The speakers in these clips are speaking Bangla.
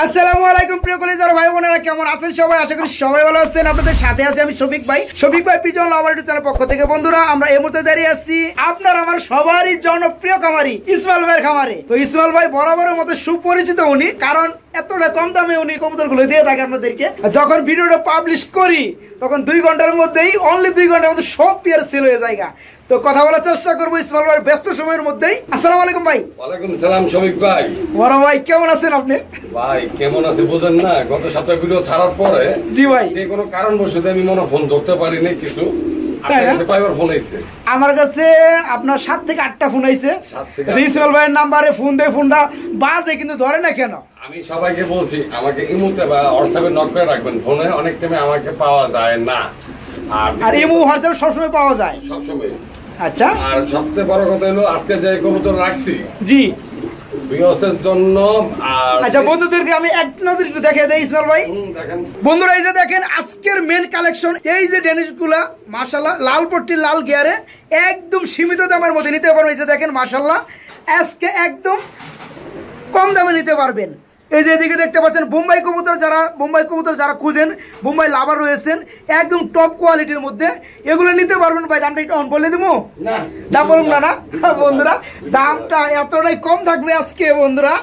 আসসালামু আলাইকুম প্রিয় কলিজার ভাই বোনেরা, কেমন আছেন সবাই? আশা করি সবাই ভালো আছেন। আপনাদের সাথে আছি আমি শফিক ভাই পিজন লাভার ইউটিউব চ্যানেল পক্ষ থেকে। বন্ধুরা, আমরা এই মুহূর্তে দাঁড়িয়ে আছি আপনার আমার সবারই জনপ্রিয় খামারি ইসমাইল ভাইয়ের খামারে। তো ইসমাইল ভাই বরাবরের মতো সুপরিচিত উনি, কারণ এতটা কম দামে উনি কবুতরগুলো দিয়ে থাকে আপনাদেরকে। যখন ভিডিওটা পাবলিশ করি তখন 2 ঘন্টার মধ্যেই, অনলি 2 ঘন্টার মধ্যে সব পেয়ার সেল হয়ে যায়। তো কথা বলার চেষ্টা করবো ইসমাইল ভাই ব্যস্ত সময়ের মধ্যেই। আসসালামু আলাইকুম ভাই। ওয়ালাইকুম সালাম শফিক ভাই। বড় ভাই কেমন আছেন আপনি? ভাই কেমন আছে বুঝেন না, গত সপ্তাহে ভিডিও ছাড়ার পরে জি ভাই যে কোনো কারণবশত আমি মনে ফোন ধরতে পারিনি কিছু। আপনার কাছে কয়বার ফোন আইছে? আমার কাছে আপনার 7 থেকে 8টা ফোন আইছে। ইসমাইল ভাইয়ের নাম্বারে ফোন দেয়, ফোনটা বাজে কিন্তু ধরে না কেন। আমি সবাইকে বলছি আমাকে ইমোতে বা হোয়াটসঅ্যাপে নক করে রাখবেন, ফোনে অনেক টাইমে আমাকে পাওয়া যায় না। আর ইমো হোয়াটসঅ্যাপ সবসময় পাওয়া যায়, সবসময়। আচ্ছা, আর সবচেয়ে বড় কথা হলো আজকে যে কবুতর রাখছি জি বিয়সের জন্য। আচ্ছা বন্ধুদেরকে আমি এক নজর একটু দেখিয়ে দেই ইসমাইল ভাই। দেখেন বন্ধুরা, এই যে দেখেন আজকের মেন কালেকশন, এই যে ডেনিশগুলা মাশাআল্লাহ লাল পট্টি লাল গিয়ারে একদম সীমিত দামের মধ্যে নিতে পারবেন। এই যে দেখেন মাশাআল্লাহ আজকে একদম কম দামে নিতে পারবেন। এই যে এদিকে দেখতে পাচ্ছেন বোম্বাই কবুতর যারা খুঁজেন, বোম্বাই লাভার রয়েছেন একদম টপ কোয়ালিটির মধ্যে, এগুলো নিতে পারবেন। ভাই দামটা একটু অন বলে দেবো, দাম বলুন না বন্ধুরা, দামটা এতটাই কম থাকবে আজকে বন্ধুরা,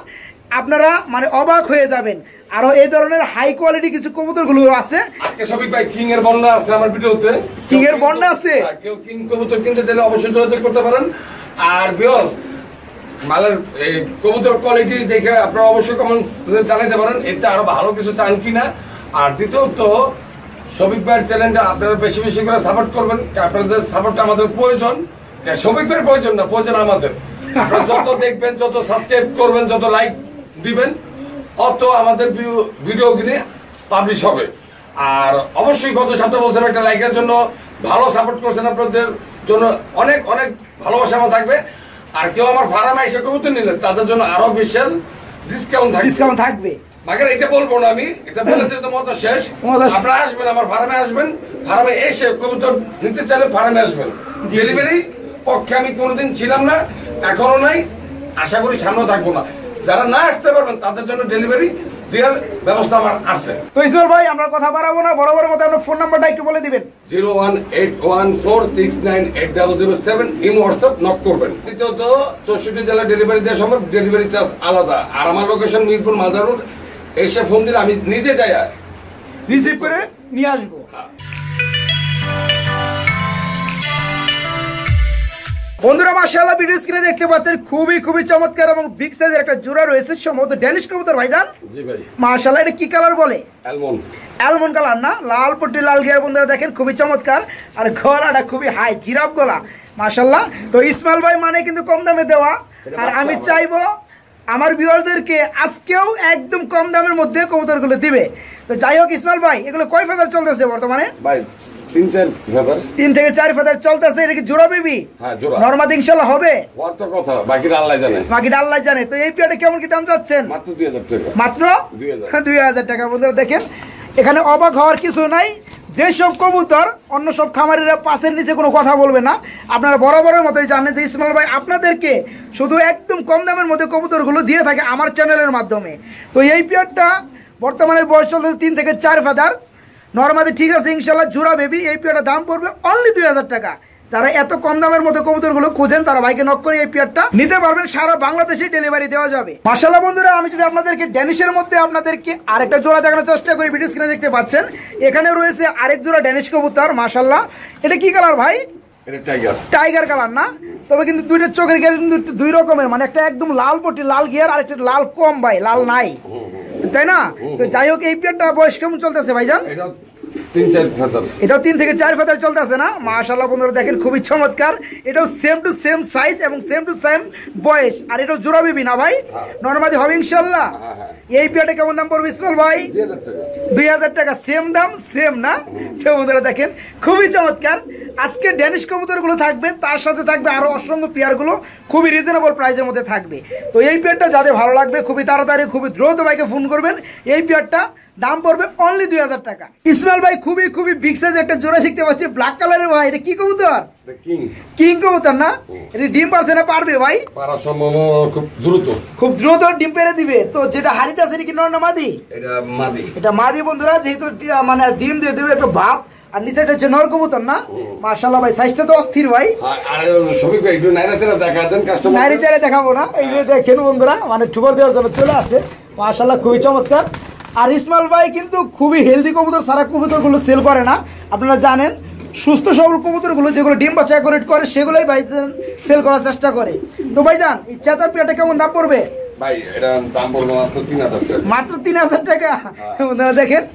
আপনারা মানে অবাক হয়ে যাবেন। আরো এই ধরনের হাই কোয়ালিটি কিছু কবুতরগুলো আছে। আজকে সবই ভাই কিং এর বন্যা আছে আমার ভিডিওতে, কিং এর বন্যা আছে। কেউ কিং কবুতর কিনতে চাইলে অবশ্যই যোগাযোগ করতে পারেন। আর বিয়স মালের এই কবুতর কোয়ালিটি দেখে আপনারা অবশ্যই কমেন্ট জানাতে পারেন এতে আরো ভালো কিছু চান কিনা। আর দ্বিতীয়ত শফিক ভাইয়ের চ্যানেলটা আপনারা বেশি বেশি করে সাপোর্ট করবেন। আপনাদের সাপোর্টটা আমাদের প্রয়োজন, শফিক ভাইয়ের প্রয়োজন না, প্রয়োজন আমাদের। আপনারা যত দেখবেন, যত সাবস্ক্রাইব করবেন, যত লাইক দিবেন, অত আমাদের ভিডিওগুলি পাবলিশ হবে। আর অবশ্যই গত সপ্তাহে বলছেন একটা লাইকের জন্য ভালো সাপোর্ট করছেন, আপনাদের জন্য অনেক অনেক ভালোবাসা আমার থাকবে। আর কেউ আমার ফার্মে এসে কবুতর নিলে তাদের জন্য আরো বিশাল ডিসকাউন্ট থাকবে। মাগের এটা বলবো না আমি, এটা বলে দিলে তো মজা শেষ। আপনারা আসবেন আমার ফার্মে, আসবেন ফার্মে এসে কবুতর নিতে চাইলে ফার্মে আসবেন। ডেলিভারি পক্ষে আমি কোনোদিন ছিলাম না, এখনো নাই, আশা করি সামনেও থাকবো না। যারা না আসতে পারবেন তাদের জন্য ডেলিভারি দেওয়ার ব্যবস্থা আমার আছে। তো ইসমাইল ভাই আমরা কথা বাড়াবো না, বরাবর মতো আপনার ফোন নাম্বারটা একটু বলে দিবেন। 01814698007 ইমো হোয়াটসঅ্যাপ নক করবেন। দ্বিতীয়ত 64 জেলা ডেলিভারি দেওয়া সম্ভব, ডেলিভারি চার্জ আলাদা। আর আমার লোকেশন মিরপুর মাজার রোড, এসে ফোন দিলে আমি নিজে যাই রিসিভ করে নিয়ে আসবো। বন্ধুরা মাশাআল্লাহ ভিডিও স্ক্রিনে দেখতে পাচ্ছেন খুবই চমৎকার এবং বিগ সাইজের একটা জোড়া রয়েছে, সম্ভবত ড্যানিশ কবুতর ভাইজান। জি ভাই মাশাআল্লাহ, এটা কি কালার বলে? অ্যালমন্ড কালার না, লাল পট্টি লাল গিয়ার। বন্ধুরা দেখেন খুবই চমৎকার, আর গলাটা খুবই হাই, জিরাফ গলা মাশাআল্লাহ। তো ইসমাইল ভাই মানে কিন্তু কম দামে দেওয়া, আর আমি চাইবো আমার ভিউয়ারদেরকে আজকেও একদম কম দামের মধ্যে কবুতরগুলো দিবে। তো যাই হোক ইসমাইল ভাই, এগুলো কয় ফেদার চলতেছে বর্তমানে? ভাই 3 থেকে 4 ফেদার চলতেছে। এটা কি জোড়া বেবি? হ্যাঁ জোড়া। নরমাল ইনশাআল্লাহ হবে, ওর তো কথা বাকিটা আল্লাহ জানে। তো এই পিয়াটা কেমন কি দাম যাচ্ছেন? মাত্র 2000 টাকা। মাত্র 2000 টাকা। বন্ধুরা দেখেন এখানে অবাক হওয়ার কিছু নাই, যেসব কবুতর অন্য সব খামারিরা পাশের নিচে কোনো কথা বলবে না, আপনারা বরাবরের মতোই জানেন যে ইসমাইল ভাই আপনাদেরকে শুধু একদম কম দামের মধ্যে কবুতরগুলো দিয়ে থাকে আমার চ্যানেলের মাধ্যমে। তো এই পিয়ারটা বর্তমানে বয়স চলছে 3 থেকে 4 ফেদার, নরমালি ঠিক আছে ইনশাআল্লাহ জোড়া বেবি। এই পিয়ারটার দাম পড়বে অনলি 2000 টাকা। যারা এত কম দামের মধ্যে কবুতরগুলো খুঁজেন তারা ভাইকে নক করে এই পিয়ারটা নিতে পারবেন, সারা বাংলাদেশে ডেলিভারি দেওয়া যাবে। মাশাআল্লাহ বন্ধুরা, আমি যদি আপনাদেরকে ড্যানিশের মধ্যে আপনাদেরকে আরেকটা জোড়া দেখানোর চেষ্টা করি, ভিডিও স্ক্রিনে দেখতে পাচ্ছেন এখানে রয়েছে আরেক জোড়া ড্যানিশ কবুতর মাশাআল্লাহ। এটা কি কালার ভাই? এটা টাইগার কালার না, তবে কিন্তু দুইটা চোখের গিয়ার কিন্তু 2 রকমের, মানে একটা একদম লাল পটি লাল গিয়ার, আর একটা লাল কম ভাই, লাল নাই, তাই না? তো যাই হোক এই পিয়ারটা বয়স কেমন চলতেছে ভাইজান? এটাও 3 থেকে 4 ফেদার চলতেছে না? মাশাআল্লাহ বন্ধুরা দেখেন খুবই চমৎকার। এটাও সেম টু সেম সাইজ এবং সেম টু সেম বয়স, আর এটাও জোড়া বেবি না ভাই? নরমালি হবে ইনশাআল্লাহ। এই পিয়াটা কেমন দাম পড়বে ইসমাইল ভাই? 2000 টাকা। সেম দাম সেম না? তো বন্ধুরা দেখেন খুবই চমৎকার। আজকে ড্যানিশ কবুতরগুলো থাকবে, তার সাথে থাকবে আরো অসংখ্য পেয়ারগুলো খুবই রিজনেবল প্রাইসের মধ্যে থাকবে। তো এই পেয়ারটা যাদের ভালো লাগবে খুবই তাড়াতাড়ি খুবই দ্রুত ভাইকে ফোন করবেন। এই পেয়ারটা দাম পড়বে অনলি 2000 টাকা। ইসমাইল ভাই খুবই খুবই বিগ সাইজ একটা জোড়া দেখতে পাচ্ছি ব্ল্যাক কালারের ভাই, এটা কি কবুতর? কিং কবুতর না? এটা ডিম পারছে না পারবে ভাই? পারার সম্ভাবনা খুব দ্রুত ডিম পেরে দিবে। তো যেটা হাড়িতে আছে এটা কি নর না মাদি? এটা মাদি বন্ধুরা, যেহেতু মানে ডিম দিয়ে দেবে একটা ভাব। আর নিচেটা হচ্ছে নর কবুতর না? মাশাআল্লাহ ভাই, সাইজটা তো অস্থির ভাই। আর সবই ভাই একটু নাইরাচেরা দেখা দেন কাস্টমার। নাইরাচেরা দেখাবো না, এই যে দেখেন বন্ধুরা, মানে ঠুকর দেওয়ার জন্য চলে আসে। মাশাআল্লাহ খুবই চমৎকার। আর ইসমাইল ভাই কিন্তু খুবই হেলদি কবুতর, সারা কবুতরগুলো সেল করে না, আপনারা জানেন। সুস্থ সবল কবুতরগুলো যেগুলো ডিম বাচ্চা অ্যাকুরেট করে সেগুলোই ভাই সেল করার চেষ্টা করে। তো ভাইজান এই চাতা পেয়াটা কেমন দাম পড়বে ভাই? এটা দাম পড়বে মাত্র 3000 টাকা। মাত্র 3000 টাকা। আপনারা দেখেন,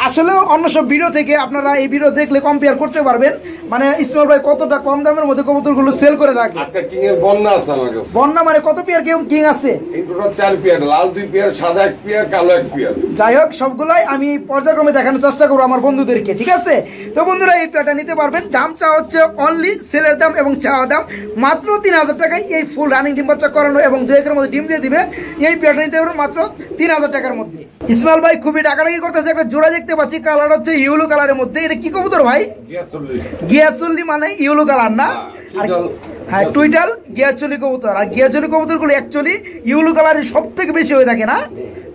আসলে অন্য সব ভিডিও থেকে আপনারা এই ভিডিও দেখলে কম্পেয়ার করতে পারবেন, মানে ইসমাইল ভাই কতটা কম দামের মধ্যে কবুতরগুলো সেল করে থাকে। আজকে কিং এর বন্যা আছে আমার কাছে। বন্যা মানে কত পেয়ার কিং আছে? এই টোটাল 4 পেয়ার, লাল 2 পেয়ার, সাদা 1 পেয়ার, কালো 1 পেয়ার। যাই হোক, সবগুলাই আমি পর্যায়ক্রমে দেখানোর চেষ্টা করবো আমার বন্ধুদেরকে, ঠিক আছে? তো বন্ধুরা এই পেয়ারটা নিতে পারবেন। দাম চাওয়া হচ্ছে অনলি, সেলের দাম এবং চাওয়া দাম মাত্র 3000 টাকায়। এই ফুল রানিং ডিম বাচ্চা করানো এবং 2 একের মধ্যে ডিম দিয়ে দিবে, এই পেয়ারটা নিতে পারবেন মাত্র 3000 টাকার মধ্যে। ইসমাইল ভাই খুবই ডাকাডাকি করতেছে, একটা জোড়া দেখতে পাচ্ছি, কালার হচ্ছে ইয়েলো কালারের মধ্যে। এটা কি কবুতর ভাই? গিয়াসুল্লি মানে ইয়েলো কালার না? হ্যাঁ, টুইটাল গিয়াচুলি কবুতর। আর গিয়াচুলি কবুতরগুলো অ্যাকচুয়ালি ইয়েলো কালারের সব থেকে বেশি হয়ে থাকে না?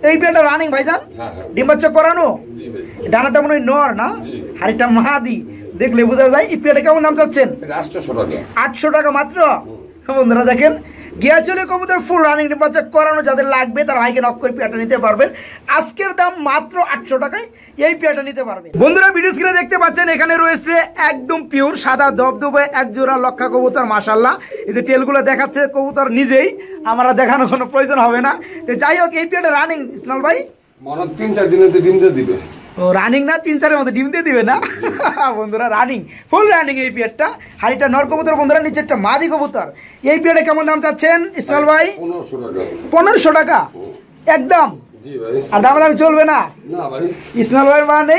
এই পেয়ারটা রানিং ভাইজান, ডিম বাচ্চা করানো। ডানাটা মনে হয় নর না? হাড়িটা মাদি, দেখলে বোঝা যায়। এই পেয়ারটা কেমন দাম চাচ্ছেন? 800 টাকা মাত্র। বন্ধুরা দেখেন, গিয়াচুলি কবুতর ফুল রানিং ডিম বাচ্চা করানো যাদের লাগবে তারা ভাইকে নক করে পেয়ারটা নিতে পারবেন। আজকের দাম মাত্র 800 টাকায় এই পেয়ারটা নিতে পারবেন। বন্ধুরা ভিডিও স্ক্রিনে দেখতে পাচ্ছেন, এখানে রয়েছে একদম পিওর সাদা দবদবে এক জোড়া লক্ষা কবুতর। মাশাআল্লাহ, এই যে টেলগুলো দেখাচ্ছে কবুতর নিজেই, আমরা দেখানোর কোনো প্রয়োজন হবে না। তো যাই হোক, এই পেয়ারটা রানিং ইসমাইল ভাই মনে 3-4 দিনের ডিম দিয়ে দিবে। ও রানিং না, 3-4 এর মধ্যে ডিম দিয়ে দিবে না? বন্ধুরা রানিং, ফুল রানিং এই পেয়ারটা। হাড়িটা নর কবুতর বন্ধুরা, নিচেরটা মাদি কবুতর। এই পেয়ারটা কেমন দাম চাচ্ছেন ইসমাইল ভাই? 1500 টাকা। 1500 টাকা একদম? জি ভাই। আর দাম চলবে না? না ভাই, ইসমাইল ভাই মানে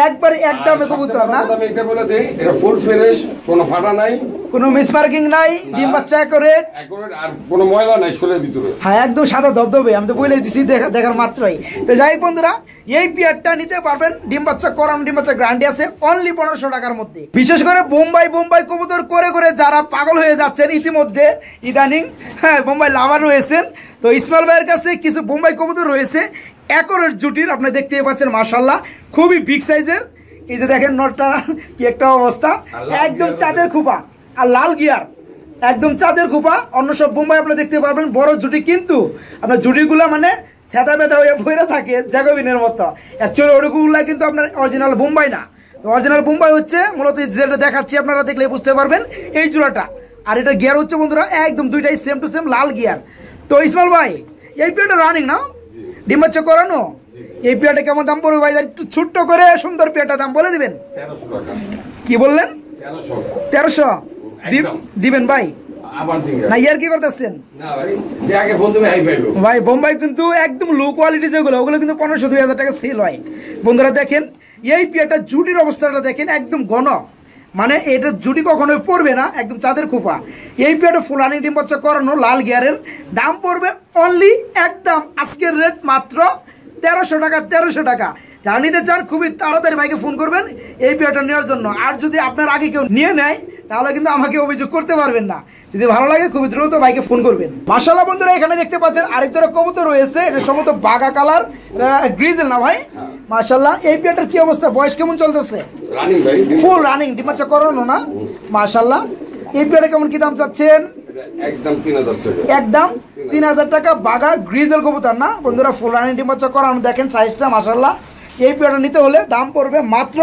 একবার একদমে কবুতর না? আমি একটা বলে দেই, এটা ফুল ফ্রেশ, কোনো ফাটা নাই, কোনো মিসমার্কিং নাই, ডিম বাচ্চা অ্যাকুরেট, আর কোনো ময়লা নাই শোলের ভিতরে। হ্যাঁ, একদম সাদা ধবধবে, আমি তো বলেই দিছি দেখার মাত্রই। তো যাই হোক বন্ধুরা, এই পেয়ারটা নিতে পারবেন, ডিম বাচ্চা করানো, ডিম বাচ্চা গ্যারান্টি আছে, অনলি 1500 টাকার মধ্যে। বিশেষ করে বোম্বাই কবুতর করে করে যারা পাগল হয়ে যাচ্ছেন ইতিমধ্যে ইদানিং, হ্যাঁ বোম্বাই লাভার রয়েছেন, তো ইসমাইল ভাইয়ের কাছে কিছু বোম্বাই কবুতর রয়েছে অ্যাকুরেট জুটির, আপনি দেখতেই পাচ্ছেন মাশাআল্লাহ খুবই বিগ সাইজের। এই যে দেখেন নটটা কি একটা অবস্থা, একদম চাঁদের খোপা আর লাল গিয়ার, একদম চাঁদের খোপা। অন্য সব বোম্বাই আপনি দেখতে পারবেন বড় জুটি, কিন্তু আপনার জুটিগুলো মানে সেদা বেদা হয়ে ভরে থাকে জ্যাকোবিনের মতো। অ্যাকচুয়ালি ওরকমগুলো কিন্তু আপনার অরিজিনাল বোম্বাই না। তো অরিজিনাল বোম্বাই হচ্ছে মূলত যেটা দেখাচ্ছি, আপনারা দেখলে বুঝতে পারবেন, এই জোড়াটা। আর এটা গিয়ার হচ্ছে বন্ধুরা একদম দুইটাই same to same Lal gear. তো ইসমাইল ভাই এই পেয়ারটা রানিং না, ডিম বাচ্চা করানো, এই পেয়ারটা কেমন দাম পড়বে ভাই? একটু ছোট্ট করে সুন্দর পেয়ারটা দাম বলে দিবেন। 1300 টাকা। কি বললেন? 1300 দিবেন ভাই? না ইয়ার কি করতেছেন? ভাই বোম্বাই কিন্তু একদম লো কোয়ালিটি যেগুলো, ওগুলো কিন্তু 1500-2000 টাকা সেল হয়। বন্ধুরা দেখেন এই পেয়ারটা জুটির অবস্থাটা দেখেন, একদম ঘন, মানে এটা জুটি কখনোই পড়বে না, একদম চাঁদের খোপা। এই পেয়ারটা ফুল রানিং ডিম বাচ্চা করানো লাল গিয়ারের, দাম পড়বে অনলি একদম আজকের রেট মাত্র 1300 টাকা। 1300 টাকা যারা নিতে চান খুবই তাড়াতাড়ি ভাইকে ফোন করবেন এই পেয়ারটা নেওয়ার জন্য। আর যদি আপনার আগে কেউ নিয়ে নেয় তাহলে কিন্তু আমাকে অভিযোগ করতে পারবেন না। যদি ভালো লাগে খুবই দ্রুত ভাইকে ফোন করবেন। মাশাআল্লাহ বন্ধুরা এখানে দেখতে পাচ্ছেন আরেক জোড়া কবুতর রয়েছে, এটা সম্ভবত বাগা কালার গ্রিজেল না ভাই? মাশাআল্লাহ এই পেয়ারটার কি অবস্থা, বয়স কেমন চলতেছে? রানিং ভাই, ফুল রানিং, ডিম বাচ্চা করানো না? মাশাআল্লাহ এই পেয়ারটা কেমন কি দাম চাচ্ছেন? একদম 3000 টাকা। একদম 3000 টাকা। বাগা গ্রিজেল কবুতর না বন্ধুরা, ফুল রানিং ডিম বাচ্চা করানো, দেখেন সাইজটা মাশাআল্লাহ। এই পেয়ারটা নিতে হলে দাম পড়বে মাত্র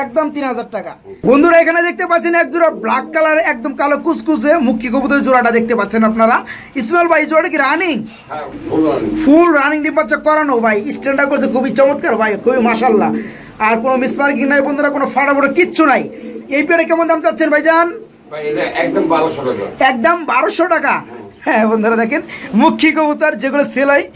একদম 3000 টাকা। বন্ধুরা এখানে দেখতে পাচ্ছেন এক জোড়া ব্ল্যাক কালার, একদম কালো কুচকুচে মুখী কবুতরের জোড়াটা দেখতে পাচ্ছেন আপনারা। ইসমাইল ভাই জোড়াটা কি রানিং? হ্যাঁ, ফুল রানিং ডিম বাচ্চা করানো ভাই, স্ট্যান্ডার্ড করছে খুবই চমৎকার ভাই, খুবই মাশাআল্লাহ। আর কোনো মিসমার্কিং নাই বন্ধুরা, কোনো ফাটাফাটা কিচ্ছু নাই। এই পেয়ারে কেমন দাম চাচ্ছেন ভাইজান? ভাই এটা একদম 1200 টাকা। একদম 1200 টাকা। হ্যাঁ বন্ধুরা দেখেন মুখী কবুতর যেগুলো সেল হয়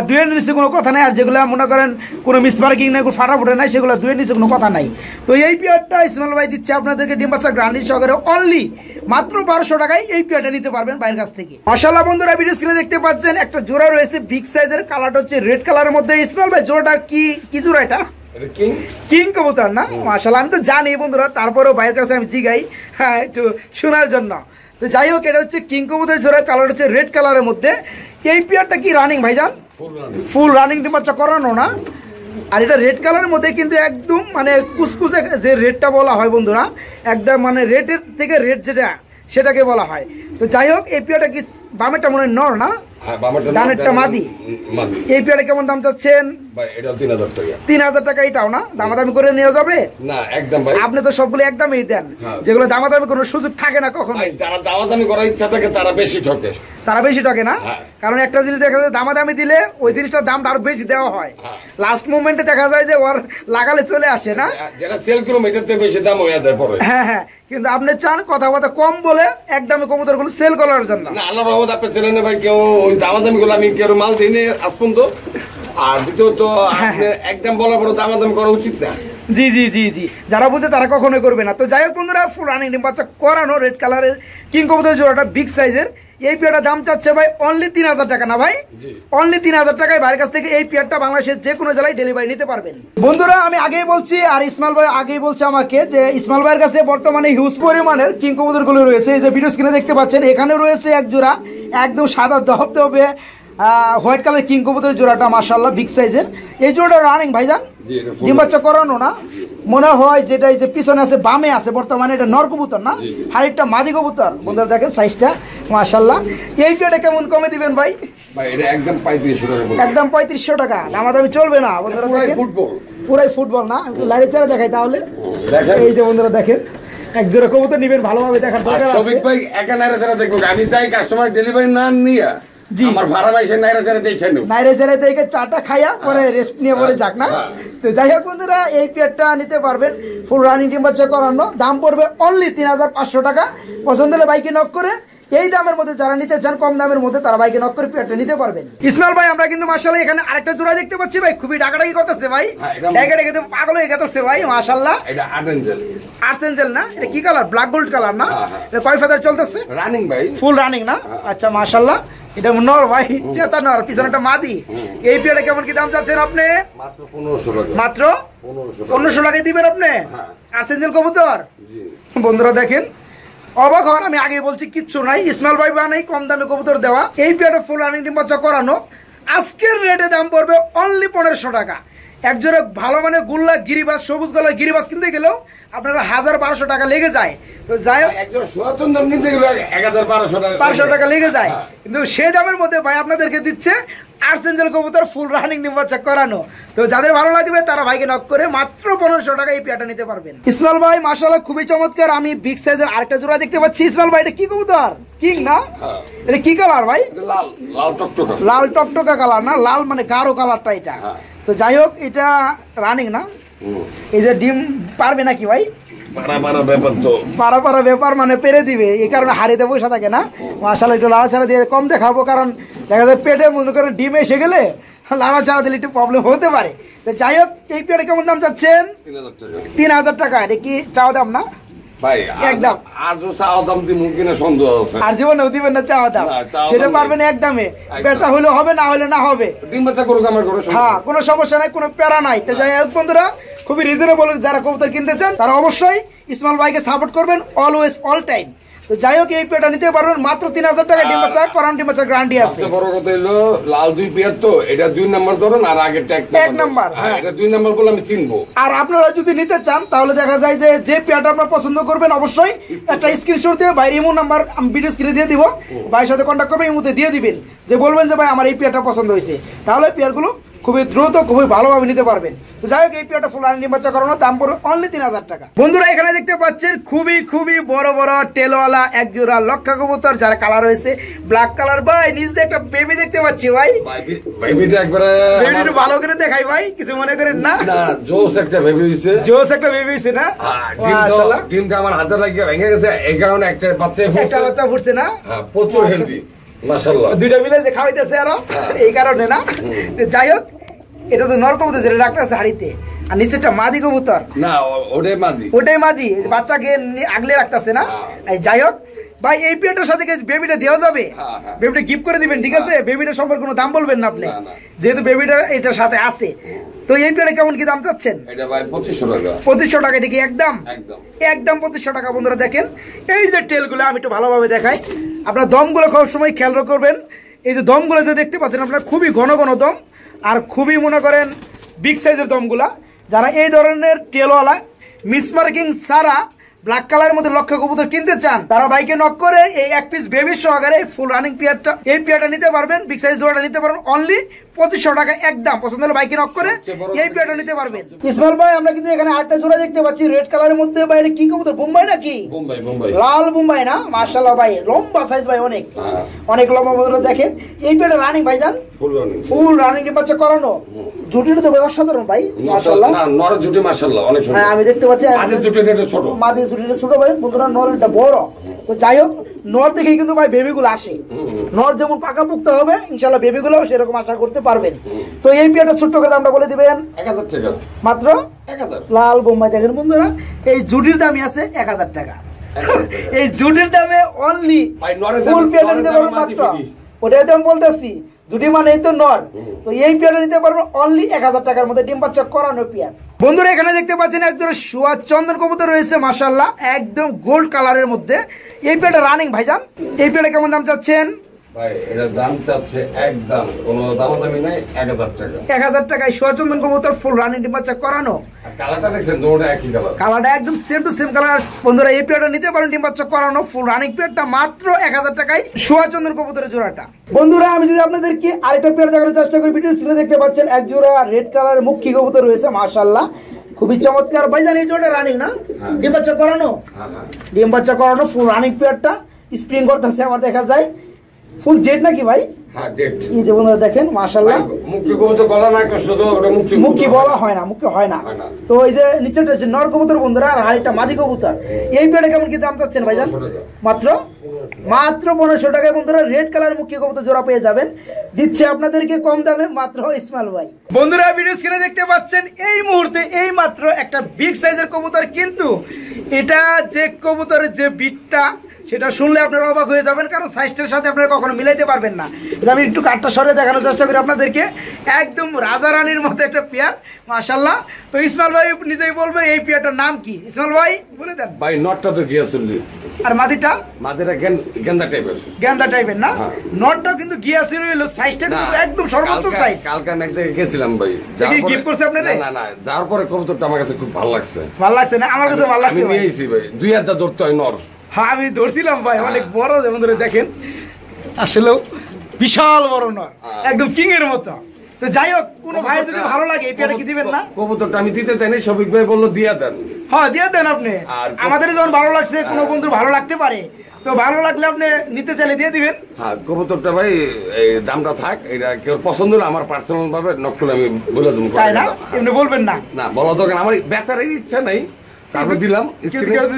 দুয়ের নিচে কোনো কথা নাই, আর যেগুলো মনে করেন কোনো মিসমার্কিং নাই, কোনো ফাটাফুটে নাই, সেগুলো দুয়ের নিচে কোনো কথা নাই। তো এই পেয়ারটা ইসমাইল ভাই দিচ্ছে আপনাদেরকে ডিম বাচ্চা গ্রান্ডি সহকারে অনলি মাত্র 1200 টাকায় এই পেয়ারটা নিতে পারবেন বাইরের কাছ থেকে। মাশাআল্লাহ বন্ধুরা ভিডিও স্ক্রিনে দেখতে পাচ্ছেন একটা জোড়া রয়েছে বিগ সাইজের, কালারটা হচ্ছে রেড কালারের মধ্যে। ইসমাইল ভাই জোড়াটা কি জোড়া? এটা এটা কিং কিং কবুতর না মাশাআল্লাহ আমি তো জানি বন্ধুরা তারপরেও ভাইয়ের কাছে আমি জিগাই হ্যাঁ একটু শোনার জন্য তো যাই হোক এটা হচ্ছে কিং কবুতরের জোড়া কালার হচ্ছে রেড কালারের মধ্যে এই পেয়ারটা কি রানিং ভাইজান ফুল রানিং ডিম্বাচ্চা করানো না আর এটা রেড কালারের মধ্যে কিন্তু একদম মানে কুসকুসে যে রেডটা বলা হয় বন্ধুরা একদম মানে রেডের থেকে রেড যেটা সেটাকে বলা হয় তো যাই হোক এই পেয়ারটা কি বামেরটা মনে হয় নর না ডানেরটা মাদি এই পেয়ারে কেমন দাম চাচ্ছেন ভাই এটা 3000 টাকা 3000 টাকা এটাও না দামাদামি করে নেওয়া যাবে না একদম ভাই আপনি তো সবগুলো একদমই দেন যেগুলো দামাদামি কোনো সুযোগ থাকে না কখনো ভাই যারা দামাদামি করার ইচ্ছা থাকে তারা বেশি ঠকে তারা বেশি ঠকে না কারণ একটা জিনিস দেখা যায় দামাদামি দিলে ওই জিনিসটার দামটা আরো বেশি দেওয়া হয় লাস্ট মোমেন্টে দেখা যায় যে ওর লাগালে চলে আসে না যেটা সেল করুম এটাতে বেশি দাম হয়ে যায় পরে হ্যাঁ হ্যাঁ কিন্তু আপনি চান কথাবার্তা কম বলে একদমই কবুতরগুলো সেল করার জন্য না আল্লাহর রহমত আপনি ছেলেন ভাই কেউ ওই দামাদামি গুলো আমি কেউ মাল দিই আসুন তো আর দ্বিতীয়ত আপনি একদম বলার পর দামাদামি করা উচিত না জি জি জি জি যারা বুঝে তারা কখনোই করবে না তো যাই হোক বন্ধুরা ফুল রানিং ডিম বাচ্চা করানো রেড কালারের কিং কবুতর জোড়াটা বিগ সাইজের এই পেয়ারটার দাম চাচ্ছে ভাই অনলি 3000 টাকা না ভাই অনলি 3000 টাকায় ভাইয়ের কাছ থেকে এই পেয়ারটা বাংলাদেশের যে কোনো জেলায় ডেলিভারি নিতে পারবেন বন্ধুরা আমি আগেই বলছি আর ইসমাইল ভাই আগেই বলছে আমাকে যে ইসমাইল ভাইয়ের কাছে বর্তমানে হিউজ পরিমাণের কিং কবুতরগুলো রয়েছে এই যে ভিডিও স্ক্রিনে দেখতে পাচ্ছেন এখানে রয়েছে এক জোড়া একদম সাদা দহবে হোয়াইট কালার কিং কবুতরের জোড়াটা মাশাআল্লাহ বিগ সাইজের এই জোড়াটা রানিং ভাইজান ডিম বাচ্চা করানো না মনে হয় যেটা এই যে পিছনে আছে বামে আছে বর্তমানে এটা নর কবুতর না আর একটা মাদি কবুতর বন্ধুরা দেখেন সাইজটা মাশাআল্লাহ এই পেয়ারটা কেমন কমে দিবেন ভাই ভাই এটা একদম 3500 টাকা একদম 3500 টাকা দামাদামি চলবে না বন্ধুরা দেখেন ফুটবল পুরাই ফুটবল না লাইরে চেহারা দেখাই তাহলে এই যে বন্ধুরা দেখেন এক জোড়া কবুতর নিবেন ভালোভাবে দেখার দরকার আছে শফিক ভাই একা নাইরা যারা দেখবো আমি চাই কাস্টমার ডেলিভারি না নিয়া আমার ভাড়া মাইসে নাইরা যারা দেখে নেব নাইরা যারা দেখে চাটা খাইয়া পরে রেস্ট নিয়ে পরে যাক না তো যাই হোক বন্ধুরা এই পেয়ারটা নিতে পারবেন ফুল রানিং ডিম বাচ্চা করানো দাম পড়বে অনলি 3500 টাকা পছন্দ হলে বাইকে নক করে এই দামের মধ্যে যারা নিতে চান কম দামের মধ্যে তারা বাইকে নক করে পেয়ারটা নিতে পারবেন ইসমাইল ভাই আমরা কিন্তু মাশাআল্লাহ এখানে আরেকটা জোড়া দেখতে পাচ্ছি ভাই খুবই ডাকাডাকি করতেছে ভাই ডেকে ডেকে তো পাগল হয়ে গেছে ভাই মাশাআল্লাহ এটা আর্টেঞ্জেল আর্সেঞ্জেল না এটা কি কালার ব্ল্যাক গোল্ড কালার না এটা কয় ফেদার চলতেছে রানিং ভাই ফুল রানিং না আচ্ছা মাশাআল্লাহ এটা নর ভাই চেতা নর পিছনেটা মাদি এই পেয়ারে কেমন কি দাম চাচ্ছেন আপনি মাত্র 1500 টাকা মাত্র 1500 টাকায় দিবেন আপনি আর্সেঞ্জেল কবুতর জি বন্ধুরা দেখেন অবাক হওয়ার আমি আগে বলছি কিচ্ছু নাই ইসমাইল ভাই বানাই কম দামে কবুতর দেওয়া এই পেয়ারে ফুল রানিং ডিম বাচ্চা করানো আজকের রেটে দাম পড়বে অনলি 1500 টাকা একজোড়া ভালো মানে গুল্লা গিরিবাস সবুজ গলার গিরিবাস কিনতে গেলেও আপনারা 1200 টাকা লেগে যায় তো যাই হোক একজন সুচন্দন নিতে গেলে 1500 টাকা লেগে যায় কিন্তু সেই দামের মধ্যে ভাই আপনাদেরকে দিচ্ছে আর্সেঞ্জেল কবুতর ফুল রানিং ডিম বাচ্চা করানো তো যাদের ভালো লাগবে তারা ভাইকে নক করে মাত্র 1500 টাকা এই পেয়ারটা নিতে পারবেন ইসমাইল ভাই মাশাআল্লাহ খুবই চমৎকার আমি বিগ সাইজের আরেকটা জোড়া দেখতে পাচ্ছি ইসমাইল ভাই এটা কি কবুতর কিং না এটা কি কালার ভাই লাল লাল টকটকা লাল টকটকা কালার না লাল মানে গাঢ় কালারটা এটা তো যাই হোক এটা রানিং না এই যে ডিম পারবে নাকি ভাই পারা ব্যাপার মানে পেরে দিবে এই কারণে হারিতে বসে থাকে না মাশাআল্লাহ একটু লাড়াচাড়া দিয়ে কম দেখাবো কারণ দেখা যায় পেটে মনে করেন ডিম এসে গেলে লাড়াচাড়া দিলে একটু প্রবলেম হতে পারে তো যাই হোক এই পেয়ারে কেমন দাম চাচ্ছেন 3000 টাকা এটা কি চাওয়া দাম না ভাই একদম আজও চাওয়া দাম দিমু কিনা সন্দেহ আছে আর জীবনেও দিবেন না চাওয়া দাম যেটা পারবেন একদমে বেচা হলে হবে না হলে না হবে ডিম বাচ্চা করুক আমার কোনো হ্যাঁ কোনো সমস্যা নাই কোনো প্যারা নাই তো যাই হোক বন্ধুরা খুবই রিজনেবল যারা কবুতর কিনতে চান তারা অবশ্যই ইসমাইল ভাইকে সাপোর্ট করবেন অলওয়েজ অল টাইম তো যাই হোক এই পেয়ারটা নিতে পারবেন মাত্র 3000 টাকা ডিম বাচ্চা করান ডিম বাচ্চা গ্যারান্টি আছে সবচেয়ে বড় কথা হলো লাল দুই পেয়ার তো এটা 2 নাম্বার ধরুন আর আগেরটা 1 নাম্বার হ্যাঁ এটা 2 নাম্বার বলে আমি চিনবো আর আপনারা যদি নিতে চান তাহলে দেখা যায় যে যে পেয়ারটা আপনারা পছন্দ করবেন অবশ্যই একটা স্ক্রিনশট দিয়ে ভাই ইমো নাম্বার আমি ভিডিও স্ক্রিনে দিয়ে দিব ভাইয়ের সাথে কন্টাক্ট করবেন ইমোতে দিয়ে দিবেন যে বলবেন যে ভাই আমার এই পেয়ারটা পছন্দ হয়েছে তাহলে পেয়ারগুলো খুবই দ্রুত খুবই ভালোভাবে নিতে পারবেন তো যাই হোক এই পেয়ারটা ফুল রানিং ডিম বাচ্চা করানো দাম পড়বে অনলি 3000 টাকা বন্ধুরা এখানে দেখতে পাচ্ছেন খুবই বড় বড় টেলওয়ালা এক জোড়া লক্ষা কবুতর যার কালার হয়েছে ব্ল্যাক কালার ভাই নিচে একটা বেবি দেখতে পাচ্ছি ভাই বেবিটা একবারে বেবিটা ভালো করে দেখাই ভাই কিছু মনে করেন না না জোস একটা বেবি হইছে না মাশাআল্লাহ টিমটা আমার হাতে লাগিয়ে ভেঙে গেছে এই কারণে একটা বাচ্চা ফুটছে না হ্যাঁ প্রচুর হেলদি মাশাআল্লাহ দুইটা মিলে যে খাওয়াইতেছে আরো এই কারণে না যাই হোক এটা তো নর কবুতর যেটা রাখতেছে হাড়িতে আর নিচেটা মাদি কবুতর না ওটাই মাদি বাচ্চাকে আগলে রাখতেছে না যাই হোক ভাই এই পেয়ারটার সাথে বেবিটা দেওয়া যাবে বেবিটা গিফট করে দিবেন ঠিক আছে বেবিটার সম্পর্কে কোনো দাম বলবেন না আপনি যেহেতু বেবিটা এটার সাথে আছে তো তো এই পেয়ারে কেমন কি দাম চাচ্ছেন? এটা ভাই 2500 টাকা। 2500 টাকা, এটা কি একদম? একদম একদম 2500 টাকা। বন্ধুরা দেখেন এই যে টেলগুলো আমি একটু ভালোভাবে দেখাই, আপনার দমগুলো সব সময় খেয়াল করবেন। এই যে দমগুলো যে দেখতে পাচ্ছেন আপনার, খুবই ঘন ঘন দম, আর খুবই মনে করেন বিগ সাইজের দমগুলা। যারা এই ধরনের টেলওয়ালা মিসমার্কিং ছাড়া ব্ল্যাক কালারের মধ্যে লক্ষ্য কবুতর কিনতে চান, তারা বাইকে নক করে এই এক পিস বেবি সহকারে ফুল রানিং পেয়ারটা, এই পেয়ারটা নিতে পারবেন, বিগ সাইজ জোড়াটা নিতে পারবেন অনলি 2500 টাকা একদম। পছন্দ হলে বাইকে নক করে এই পেয়ারটা নিতে পারবেন। ইসমাইল ভাই, আমরা কিন্তু এখানে 8টা জোড়া দেখতে পাচ্ছি রেড কালারের মধ্যে। বাইরে কি কবুতর, বোম্বাই নাকি? বোম্বাই লাল বোম্বাই না? মাশাআল্লাহ ভাই, লম্বা সাইজ ভাই, অনেক অনেক লম্বা। বন্ধুরা দেখেন এই পেয়ারটা রানিং ভাইজান, ফুল রানিং বাচ্চা করানো। জুটিটা তো ভাই অসাধারণ ভাই, মাশাআল্লাহ। না, নর জুটি মাশাআল্লাহ অনেক সুন্দর। হ্যাঁ, আমি দেখতে পাচ্ছি মাঝে জুটিটা ছোট, মাঝে জুটিটা ছোট ভাই। বন্ধুরা নরটা বড়। তো যাই হোক, নর দেখেই কিন্তু ভাই বেবিগুলো আসে। নর যেমন পাকাপোক্ত হবে, ইনশাআল্লাহ বেবিগুলো সেরকম আশা করতে পারবেন। তো এই পেয়ারটা ছোট্ট করে দামটা বলে দিবেন। 1000 টাকা মাত্র 1000। লাল বোম্বাই দেখেন বন্ধুরা, এই জুটির দামই আছে 1000 টাকা। এই জুটির দামে অনলি ফুল পেয়ারটা নিতে পারবেন মাত্র, ওটাই তো আমি বলতেছি, জুটি মানে এই তো নর। তো এই পেয়ারটা নিতে পারবেন অনলি 1000 টাকার মধ্যে, ডিম বাচ্চা করানো পেয়ার। বন্ধুরা এখানে দেখতে পাচ্ছেন একজোড়া সোয়া চন্দন কবুতর রয়েছে, মাশাআল্লাহ, একদম গোল্ড কালারের মধ্যে। এই পেয়ারটা রানিং ভাইজান, এই পেয়ারটা কেমন দাম চাচ্ছেন? ভাই এটা দাম চাচ্ছে একদম, কোনো দামাদামি নাই, 1000 টাকা। 1000 টাকায় সোয়া চন্দন কবুতর ফুল রানিং ডিম বাচ্চা করানো। কালারটা দেখছেন, দুটোটা একই কালার, কালারটা একদম সেম টু সেম কালার। বন্ধুরা এই পেয়ারটা নিতে পারেন, ডিম বাচ্চা করানো ফুল রানিং পেয়ারটা মাত্র 1000 টাকায় সোয়া চন্দন কবুতরের জোড়াটা। বন্ধুরা আমি যদি আপনাদেরকে আরেকটা পেয়ার দেখানোর চেষ্টা করি, ভিডিও স্ক্রিনে দেখতে পাচ্ছেন এক জোড়া রেড কালারের মুখী কবুতর রয়েছে, মাশাআল্লাহ, খুবই চমৎকার ভাইজান। এই জোড়াটা রানিং না? ডিম বাচ্চা করানো, ডিম বাচ্চা করানো ফুল রানিং পেয়ারটা স্প্রিং করতেছে আমার দেখা যায়। ফুল জেড নাকি ভাই? হ্যাঁ জেড। এই যে বন্ধুরা দেখেন মাশাআল্লাহ, মুখী কবুতর গলা না শুধু ওটা মুখী বলা হয় না, মুখী হয় না। তো এই যে নিচেটা হচ্ছে নর কবুতর বন্ধুরা, আর আরেকটা মাদি কবুতর। এই পেয়ারে কেমন কি দাম চাচ্ছেন ভাইজান? মাত্র 1500 টাকায় বন্ধুরা রেড কালার মুখী কবুতর জোড়া পেয়ে যাবেন। দিচ্ছে আপনাদেরকে কম দামে মাত্র ইসমাইল ভাই। বন্ধুরা ভিডিও স্ক্রিনে দেখতে পাচ্ছেন এই মুহূর্তে এই মাত্র একটা বিগ সাইজের কবুতর, কিন্তু এটা যে কবুতরের যে বিটটা সেটা শুনলে আপনারা অবাক হয়ে যাবেন, কারণ সাইজটার সাথে আপনারা কখনো মিলাইতে পারবেন না। আমি একটু কাঠটা সরে দেখানোর চেষ্টা করি আপনাদেরকে, একদম রাজা রানীর মতো একটা পেয়ার, মাশাআল্লাহ। তো ইসমাইল ভাই নিজেই বলবে এই পেয়ারটার নাম কি, ইসমাইল ভাই বলে দেন। ভাই নটটা তো গিয়াসুল্লি, আর মাদিটা মাদিটা গেন্দা টাইপের, গেন্দা টাইপের না? নটটাও কিন্তু গিয়াসুল্লি হলো, সাইজটা কিন্তু একদম সর্বোচ্চ সাইজ। কালকে আমি এক জায়গায় গেছিলাম ভাই, গিফট করছে আপনাদের? না না, যাওয়ার পরে কবুতরটা আমার কাছে খুব ভালো লাগছে। ভালো লাগছে না? আমার কাছে ভালো লাগছে। আমি নিয়ে আইছি ভাই, 2000 ধরতে হয় নর। হ্যাঁ আমি ধরছিলাম ভাই, অনেক বড়, যেমন ধরে দেখেন আসলেও বিশাল বড় নর, একদম কিং এর মতো। তো যাই হোক, কোন ভাইয়ের যদি ভালো লাগে এই পেয়ারটা কি দিবেন না? কবুতরটা আমি দিতে চাই না, শফিক ভাই বললো দিয়া দেন। হ্যাঁ দিয়ে দেন আপনি, আমাদের যখন ভালো লাগছে, কোনো বন্ধুর ভালো লাগতে পারে, তো ভালো লাগলে আপনি নিতে চাইলে দিয়ে দিবেন। হ্যাঁ কবুতরটা ভাই এই দামটা থাক, এটা কেউ পছন্দ হলে আমার পার্সোনাল ভাবে নক করে আমি বলে দেবো, তাই না? এমনি বলবেন না? না বলা দরকার, আমার বেচার ইচ্ছা নাই, তারপর দিলাম।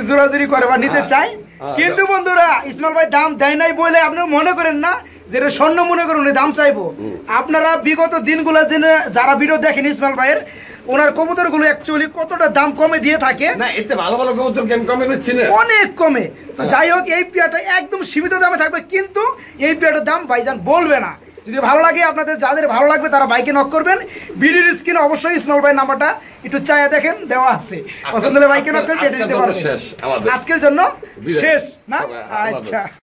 জোরাজুরি করে বা নিতে চাই, কিন্তু বন্ধুরা ইসমাইল ভাই দাম দেয় নাই বলে আপনি মনে করেন না যেটা স্বর্ণ মনে করুন দাম চাইবো। আপনারা বিগত দিনগুলো জেনে যারা ভিডিও দেখেন ইসমাইল ভাইয়ের, ওনার কবুতর গুলো অ্যাকচুয়ালি কতটা দাম কমে দিয়ে থাকে না, এতে ভালো ভালো কবুতর কেন কমে দিচ্ছি না, অনেক কমে। যাই হোক এই পেয়ারটা একদম সীমিত দামে থাকবে, কিন্তু এই পেয়ারটার দাম ভাইজান বলবে না। যদি ভালো লাগে, আপনাদের যাদের ভালো লাগবে তারা বাইকে নক করবেন। ভিডিওর স্ক্রিনে অবশ্যই ইসমাইল ভাই নাম্বারটা একটু চাইয়া দেখেন, দেওয়া আছে, পছন্দ হলে বাইকে নক করবেন, এটা দিতে পারবেন। আজকের জন্য শেষ না? আচ্ছা।